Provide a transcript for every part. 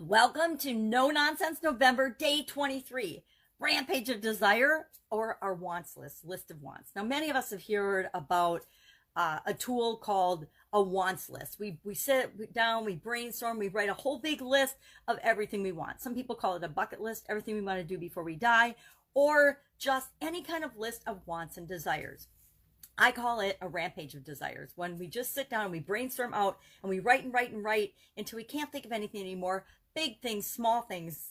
Welcome to No Nonsense November, day 23, Rampage of Desire, or our wants list of wants. Now, many of us have heard about a tool called a wants list. We sit down, we brainstorm, we write a whole big list of everything we want. Some people call it a bucket list, everything we want to do before we die, or just any kind of list of wants and desires. I call it a rampage of desires, when we just sit down and we brainstorm out and we write and write and write until we can't think of anything anymore. Big things, small things,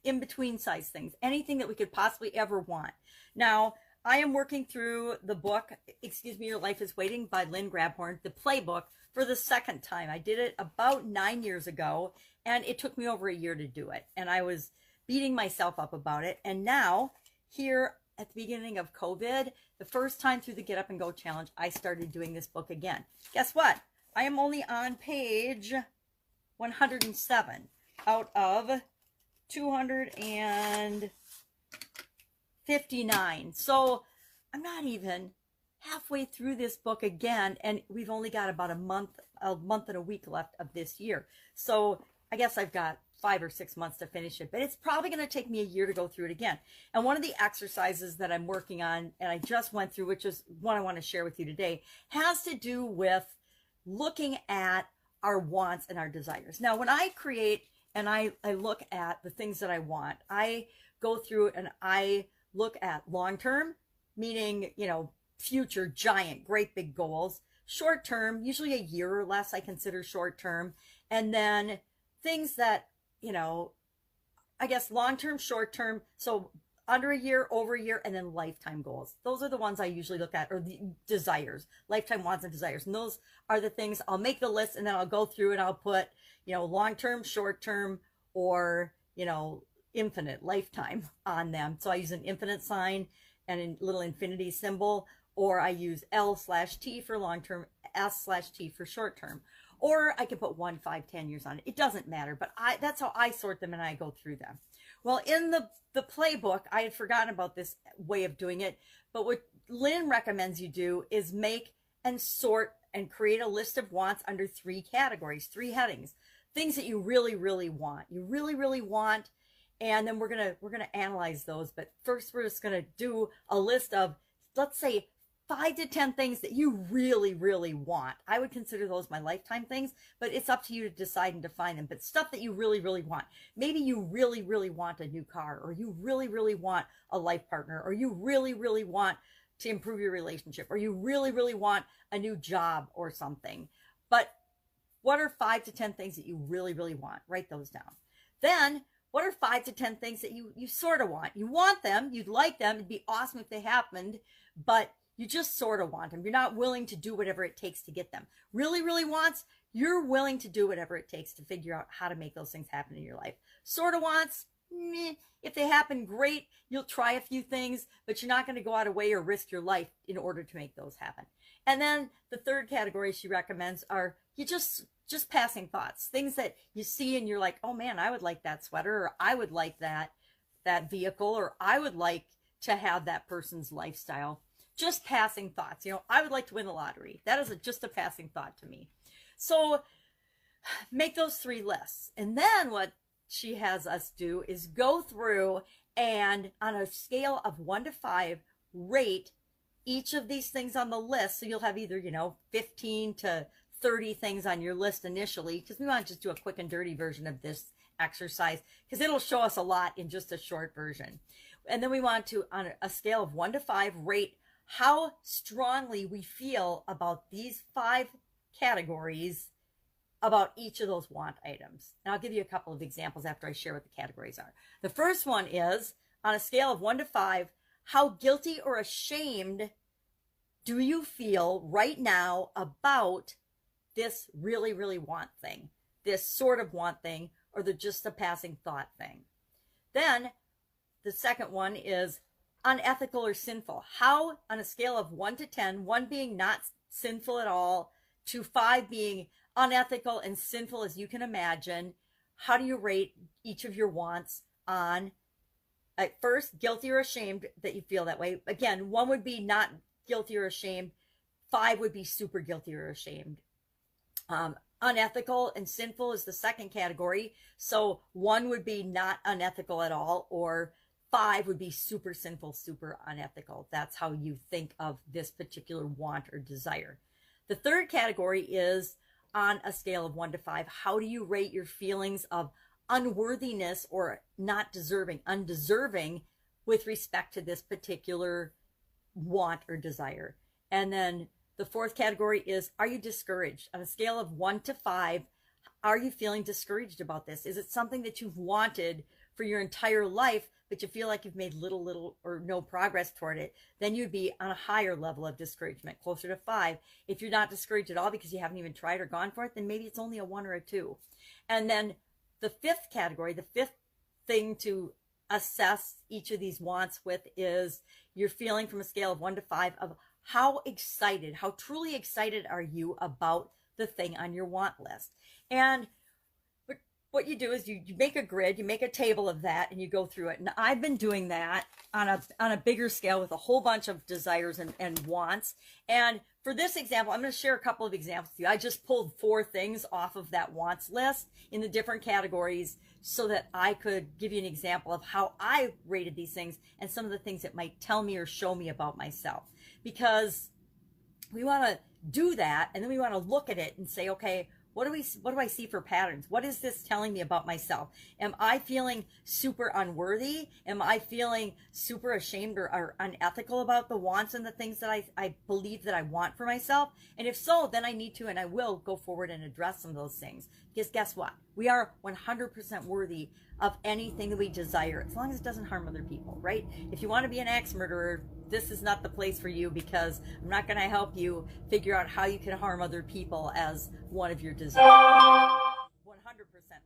in between size things, anything that we could possibly ever want. Now, I am working through the book, Excuse Me, Your Life is Waiting by Lynn Grabhorn, the playbook, for the second time. I did it about 9 years ago, and it took me over a year to do it. And I was beating myself up about it. And now, here at the beginning of COVID, the first time through the Get Up and Go Challenge, I started doing this book again. Guess what? I am only on page 107 out of 259. So I'm not even halfway through this book again, and we've only got about a month and a week left of this year. So I guess I've got 5 or 6 months to finish it, but it's probably going to take me a year to go through it again. And one of the exercises that I'm working on, and I just went through, which is one I want to share with you today, has to do with looking at our wants and our desires. Now, when I create and I look at the things that I want, I go through and I look at long-term, meaning, future giant, great big goals. Short-term, usually a year or less, I consider short-term. And then things that, I guess long-term, short-term, so under a year, over a year, and then lifetime goals. Those are the ones I usually look at, or the desires, lifetime wants and desires. And those are the things I'll make the list, and then I'll go through and I'll put, long-term, short-term, or, infinite, lifetime on them. So I use an infinite sign and a little infinity symbol, or I use L/T for long-term, S/T for short-term. Or I can put 1, 5, 10 years on it. It doesn't matter, but that's how I sort them and I go through them. Well, in the playbook, I had forgotten about this way of doing it, but what Lynn recommends you do is make and sort and create a list of wants under 3 categories, 3 headings. Things that you really, really want. You really, really want, and then we're gonna analyze those. But first, we're just gonna do a list of, let's say, 5 to 10 things that you really, really want. I would consider those my lifetime things, but it's up to you to decide and define them. But stuff that you really, really want. Maybe you really, really want a new car, or you really, really want a life partner, or you really, really want to improve your relationship, or you really, really want a new job or something. But what are 5 to 10 things that you really, really want? Write those down. Then, what are 5 to 10 things that you sort of want? You want them, you'd like them, it'd be awesome if they happened, but you just sort of want them. You're not willing to do whatever it takes to get them. Really, really wants, you're willing to do whatever it takes to figure out how to make those things happen in your life. Sort of wants, meh. If they happen, great. You'll try a few things, but you're not going to go out of way or risk your life in order to make those happen. And then the third category she recommends are you just passing thoughts, things that you see and you're like, oh man, I would like that sweater, or I would like that vehicle, or I would like to have that person's lifestyle. Just passing thoughts. I would like to win the lottery. That is just a passing thought to me. So make those 3 lists. And then what she has us do is go through and on a scale of 1 to 5, rate each of these things on the list. So you'll have either, 15 to 30 things on your list initially, because we want to just do a quick and dirty version of this exercise, because it'll show us a lot in just a short version. And then we want to, on a scale of 1 to 5, rate how strongly we feel about these 5 categories, about each of those want items. And I'll give you a couple of examples after I share what the categories are. The first one is, on a scale of 1 to 5, how guilty or ashamed do you feel right now about this really, really want thing, this sort of want thing, or just a passing thought thing? Then the second one is unethical or sinful. How, on a scale of 1 to 10, 1 being not sinful at all, to 5 being unethical and sinful as you can imagine, how do you rate each of your wants on, at first, guilty or ashamed that you feel that way? Again, 1 would be not guilty or ashamed. 5 would be super guilty or ashamed. Unethical and sinful is the second category. So 1 would be not unethical at all, or 5 would be super sinful, super unethical. That's how you think of this particular want or desire. The third category is on a scale of 1 to 5. How do you rate your feelings of unworthiness or not deserving, undeserving with respect to this particular want or desire? And then the fourth category is, are you discouraged? On a scale of 1 to 5, are you feeling discouraged about this? Is it something that you've wanted for your entire life, but you feel like you've made little or no progress toward it? Then you'd be on a higher level of discouragement, closer to 5. If you're not discouraged at all because you haven't even tried or gone for it, then maybe it's only a 1 or a 2. And then the fifth category, the fifth thing to assess each of these wants with, is you're feeling from a scale of 1 to 5 of how excited, how truly excited are you about the thing on your want list. And what you do is you make a grid, you make a table of that, and you go through it. And I've been doing that on a bigger scale with a whole bunch of desires and wants. And for this example, I'm going to share a couple of examples with you. I just pulled 4 things off of that wants list in the different categories so that I could give you an example of how I rated these things and some of the things that might tell me or show me about myself. Because we want to do that, and then we want to look at it and say, okay, what do I see for patterns? What is this telling me about myself? Am I feeling super unworthy? Am I feeling super ashamed or unethical about the wants and the things that I believe that I want for myself? And if so, then I need to and I will go forward and address some of those things. Because guess what? We are 100% worthy of anything that we desire, as long as it doesn't harm other people, right? If you want to be an axe murderer, this is not the place for you, because I'm not going to help you figure out how you can harm other people as one of your desires. 100%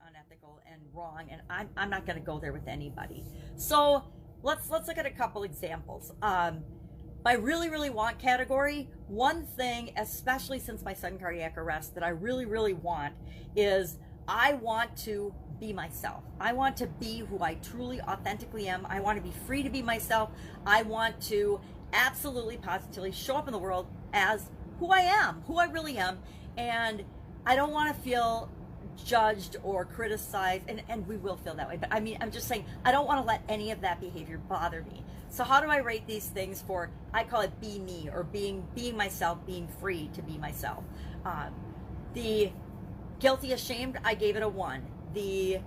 unethical and wrong, and I'm not going to go there with anybody. So let's look at a couple examples. My really want category, one thing, especially since my sudden cardiac arrest, that I really want is I want to be myself. I want to be who I truly, authentically am. I want to be free to be myself. I want to absolutely, positively show up in the world as who I am, who I really am. And I don't want to feel judged or criticized, and we will feel that way. But I mean, I'm just saying, I don't want to let any of that behavior bother me. So how do I rate these things for, I call it be me, or being myself, being free to be myself. The guilty, ashamed, I gave it a 1. The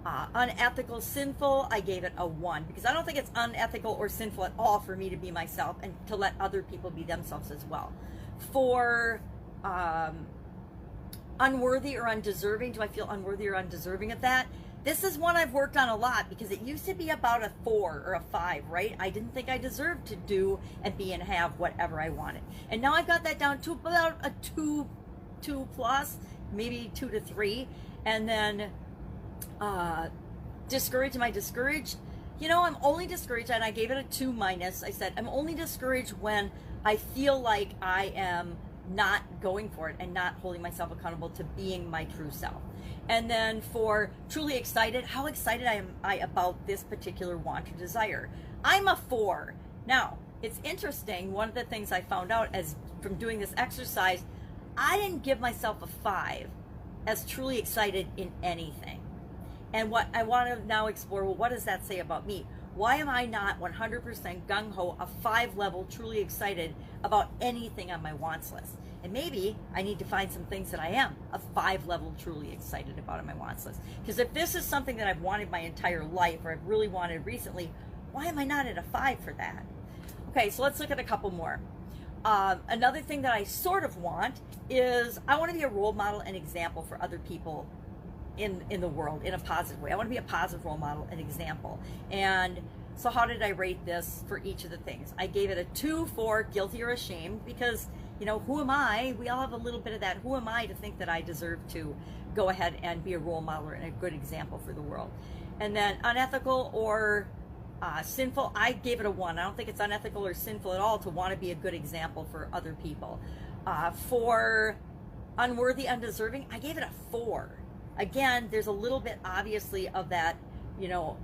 unethical, sinful, I gave it a 1, because I don't think it's unethical or sinful at all for me to be myself and to let other people be themselves as well. For unworthy or undeserving, do I feel unworthy or undeserving of that? This is one I've worked on a lot, because it used to be about a 4 or a 5, right? I didn't think I deserved to do and be and have whatever I wanted. And now I've got that down to about a 2 plus, maybe 2 to 3. And then discouraged, am I discouraged? You know, I'm only discouraged, and I gave it a 2 minus. I said I'm only discouraged when I feel like I am not going for it and not holding myself accountable to being my true self. And then for truly excited, how excited am I about this particular want or desire? I'm a 4. Now, it's interesting, one of the things I found out as from doing this exercise, I didn't give myself a 5 as truly excited in anything. And what I want to now explore, well, what does that say about me? Why am I not 100% gung-ho, a 5 level, truly excited about anything on my wants list? And maybe I need to find some things that I am a 5 level, truly excited about on my wants list. Because if this is something that I've wanted my entire life, or I've really wanted recently, why am I not at a 5 for that? Okay, so let's look at a couple more. Another thing that I sort of want is I want to be a role model and example for other people in the world in a positive way. I want to be a positive role model and example. And so how did I rate this for each of the things? I gave it a 2 for guilty or ashamed, because, you know, who am I? We all have a little bit of that. Who am I to think that I deserve to go ahead and be a role model and a good example for the world? And then unethical or sinful, I gave it a 1. I don't think it's unethical or sinful at all to want to be a good example for other people. For unworthy, undeserving, I gave it a 4. Again, there's a little bit obviously of that, you know,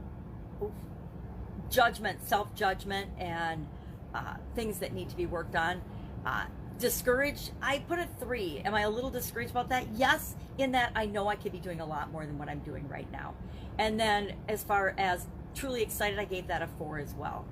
judgment, self-judgment, and things that need to be worked on. Discouraged, I put a 3. Am I a little discouraged about that? Yes, in that I know I could be doing a lot more than what I'm doing right now. And then as far as truly excited, I gave that a 4 as well.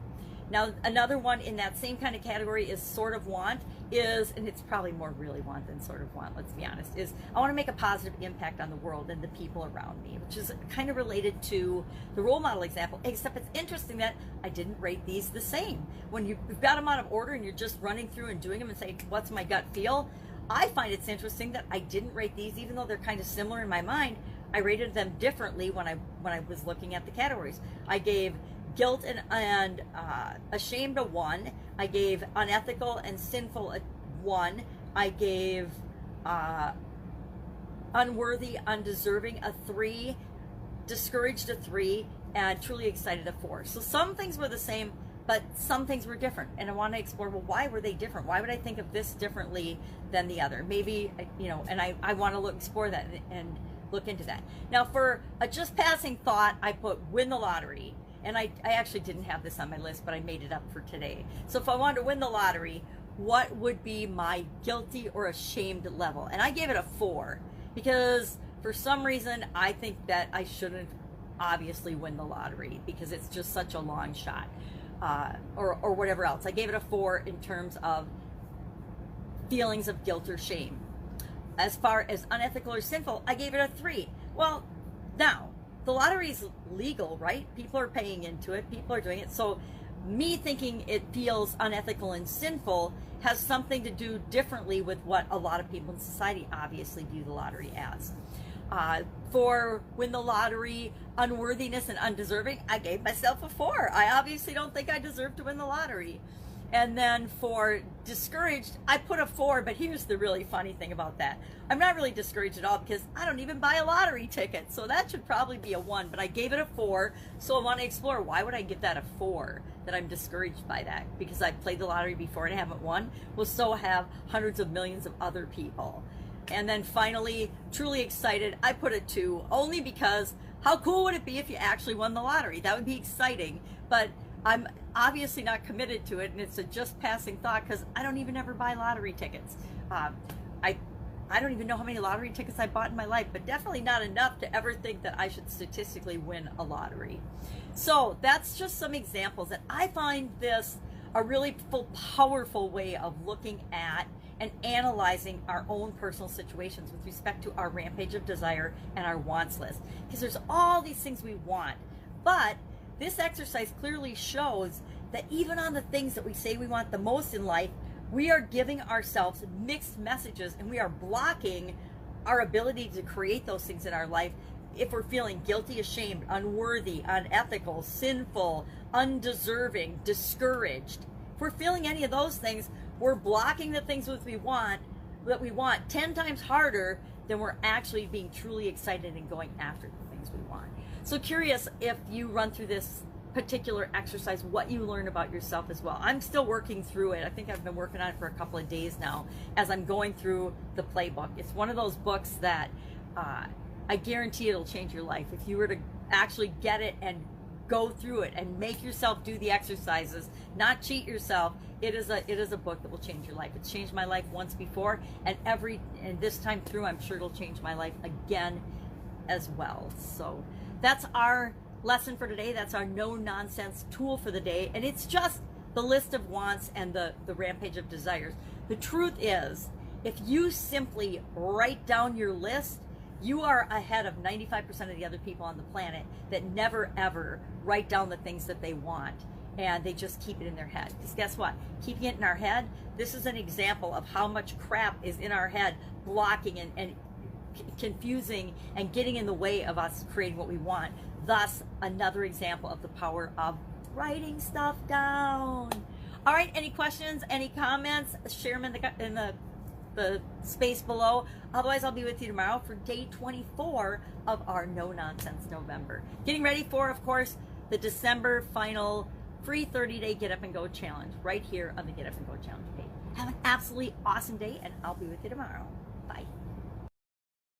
Now, another one in that same kind of category is sort of want, and it's probably more really want than sort of want, let's be honest, is I want to make a positive impact on the world and the people around me, which is kind of related to the role model example, except it's interesting that I didn't rate these the same. When you've got them out of order and you're just running through and doing them and saying, what's my gut feel? I find it's interesting that I didn't rate these, even though they're kind of similar in my mind. I rated them differently when I was looking at the categories. I gave guilt and ashamed a 1. I gave unethical and sinful a 1. I gave unworthy, undeserving a 3. Discouraged a 3. And truly excited a 4. So some things were the same, but some things were different. And I want to explore, well, why were they different? Why would I think of this differently than the other? Maybe, and I want to explore that and look into that. Now, for a just passing thought, I put win the lottery. And I actually didn't have this on my list, but I made it up for today. So if I wanted to win the lottery, what would be my guilty or ashamed level? And I gave it a 4 because for some reason I think that I shouldn't obviously win the lottery because it's just such a long shot, or whatever else. I gave it a 4 in terms of feelings of guilt or shame. As far as unethical or sinful, I gave it a 3. Well, now, the lottery is legal, right? People are paying into it. People are doing it. So me thinking it feels unethical and sinful has something to do differently with what a lot of people in society obviously view the lottery as. For win the lottery, unworthiness and undeserving, I gave myself a 4. I obviously don't think I deserve to win the lottery. And then for discouraged, I put a 4, but here's the really funny thing about that. I'm not really discouraged at all because I don't even buy a lottery ticket. So that should probably be a 1, but I gave it a 4. So I want to explore, why would I give that a 4, that I'm discouraged by that? Because I've played the lottery before and I haven't won? Well, so have hundreds of millions of other people. And then finally, truly excited, I put a 2, only because how cool would it be if you actually won the lottery? That would be exciting, but I'm obviously not committed to it, and it's a just passing thought because I don't even ever buy lottery tickets. I don't even know how many lottery tickets I bought in my life, but definitely not enough to ever think that I should statistically win a lottery. So that's just some examples that I find this a really powerful way of looking at and analyzing our own personal situations with respect to our rampage of desire and our wants list. Because there's all these things we want, but this exercise clearly shows that even on the things that we say we want the most in life, we are giving ourselves mixed messages and we are blocking our ability to create those things in our life if we're feeling guilty, ashamed, unworthy, unethical, sinful, undeserving, discouraged. If we're feeling any of those things, we're blocking the things that we want 10 times harder than we're actually being truly excited and going after the things we want. So curious if you run through this particular exercise, what you learn about yourself as well. I'm still working through it. I think I've been working on it for a couple of days now as I'm going through the playbook. It's one of those books that I guarantee it'll change your life. If you were to actually get it and go through it and make yourself do the exercises, not cheat yourself, it is a book that will change your life. It's changed my life once before, and this time through, I'm sure it'll change my life again as well. So that's our lesson for today. That's our no nonsense tool for the day, and it's just the list of wants and the rampage of desires. The truth is, if you simply write down your list, you are ahead of 95% of the other people on the planet that never ever write down the things that they want, and they just keep it in their head. Because guess what? Keeping it in our head, this is an example of how much crap is in our head, blocking and confusing and getting in the way of us creating what we want. Thus, another example of the power of writing stuff down. All right, any questions, any comments, share them in the space below. Otherwise, I'll be with you tomorrow for day 24 of our No Nonsense November. Getting ready for, of course, the December final free 30-day Get Up and Go challenge right here on the Get Up and Go challenge page. Have an absolutely awesome day, and I'll be with you tomorrow. Bye.